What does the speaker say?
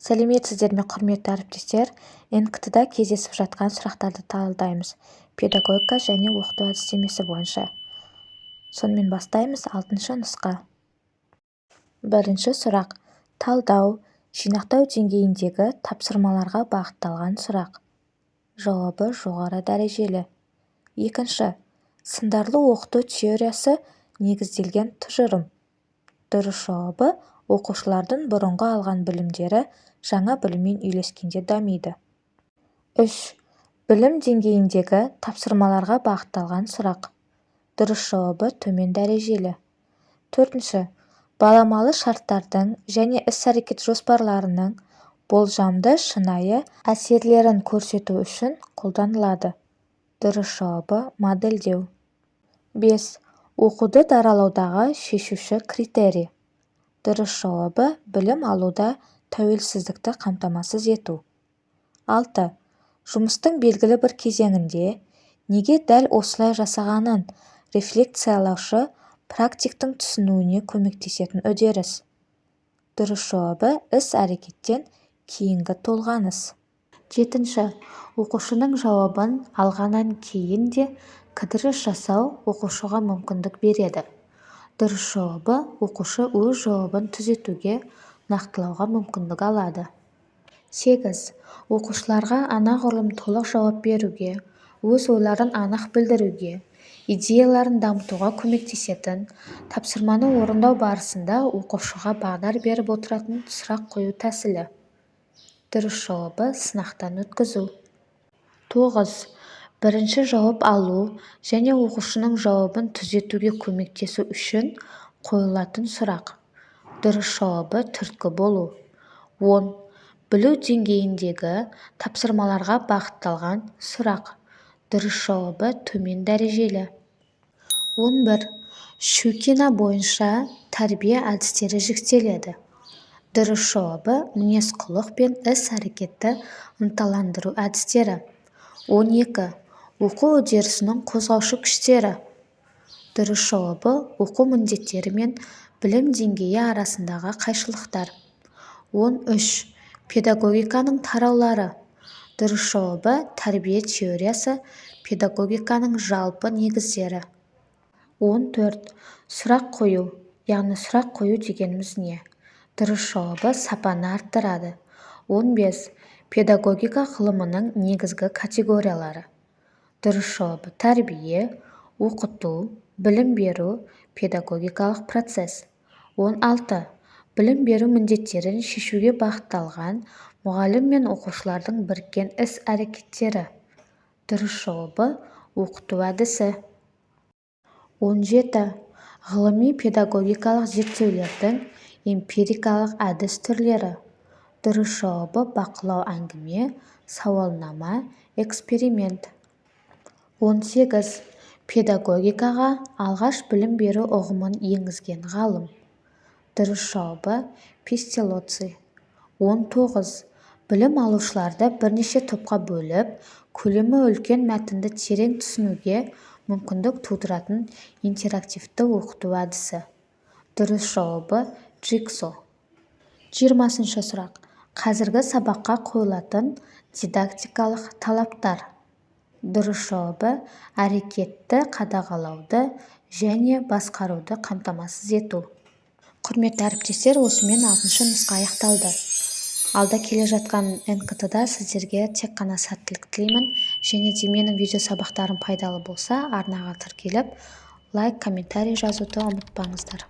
Сәлеметсіздер ме, құрметті әріптестер? НКТ-да кездесіп жатқан сұрақтарды талдаймыз. Педагогика және оқыту әдістемесі бойынша. Сонымен бастаймыз. 6-шы нұсқа. Бірінші сұрақ. Талдау, жинақтау деңгейіндегі тапсырмаларға бағытталған сұрақ. Жауабы жоғары дәрежелі. Екінші. Сындарлы оқыту теориясы негізделген тұжырым. Дұрыс жауабы оқушылардың бұрынғы алған білімдері жаңа біліммен үйлескенде дамиды. 3. Білім деңгейіндегі тапсырмаларға бағытталған сұрақ. Дұрыс жауабы төмен дәрежелі. 4. Баламалы шарттардың және іс-әрекет жоспарларының болжамды шынайы әсерлерін көрсету үшін қолданылады. Дұрыс жауабы модельдеу. 5. Оқуды даралаудағы шешуші критерий. Дұрыс жауабы білім алуда тәуелсіздікті қамтамасыз ету. 6. Жұмыстың белгілі бір кезеңінде неге дәл осылай жасағанын рефлекциялаушы практиктің түсінуіне көмектесетін үдеріс. Дұрыс жауабы іс-әрекеттен кейінгі толғаныс. 7. Оқушының жауабын алғаннан кейін де кідіріс жасау оқушыға мүмкіндік береді. Дұрыс жауабы оқушы өз жауабын түзетуге, нақтылауға мүмкіндік алады. 8. Оқушыларға анағұрлым толық жауап беруге, өз ойларын анық білдіруге, идеяларын дамытуға көмектесетін, тапсырманы орындау барысында оқушыға бағдар беріп отыратын сұрақ қою тәсілі. Дұрыс жауабы сынақтан өткізу. 9. Бірінші жауап алу және оқушының жауабын түзетуге көмектесу үшін қойылатын сұрақ. Дұрыс жауабы түрткі болу. 10. Білу деңгейіндегі тапсырмаларға бағытталған сұрақ. Дұрыс жауабы төмен дәрежелі. 11. Щукина бойынша тәрбие әдістері жіктеледі. Дұрыс жауабы мінез-құлық пен іс-әрекетті ынталандыру әдістері. 12. Оқу үдерісінің қозғаушы күштері. Дұрыс жауабы оқу міндеттері мен білім деңгейі арасындағы қайшылықтар. 13. Педагогиканың тараулары. Дұрыс жауабы тәрбие теориясы, педагогиканың жалпы негіздері. 14. Сұрақ қою, яғни сұрақ қою дегеніміз не? Дұрыс жауабы сапаны арттырады. 15. Педагогика ғылымының негізгі категориялары. Дұрыс жауабы тәрбие, оқыту, білім беру, педагогикалық процесс. 16. Білім беру міндеттерін шешуге бағытталған мұғалім мен оқушылардың біріккен іс-әрекеттері. Дұрыс жауабы оқыту әдісі. 17. Ғылыми педагогикалық зерттеулердің эмпирикалық әдіс түрлері. Дұрыс жауабы бақылау әңгіме, сауалнама, эксперимент. 18. Педагогикаға алғаш білім беру ұғымын енгізген ғалым. Дұрыс жауабы Пестелоци. 19. Білім алушыларды бірнеше топқа бөліп, көлемі үлкен мәтінді терең түсінуге мүмкіндік тудыратын интерактивті оқыту әдісі. Дұрыс жауабы Джигсо. 20-шы сұрақ. Қазіргі сабаққа қойылатын дидактикалық талаптар. Дұрыс жауабы әрекетті қадағалауды және басқаруды қамтамасыз ету. Құрметті әріптестер, осымен 6-шы нұсқа аяқталды. Алда келе жатқан НКТ-да сіздерге тек қана сәттілік тілеймін, және де менің видео сабақтарым пайдалы болса, арнаға тіркеліп, лайк, комментарий жазуды ұмытпаңыздар.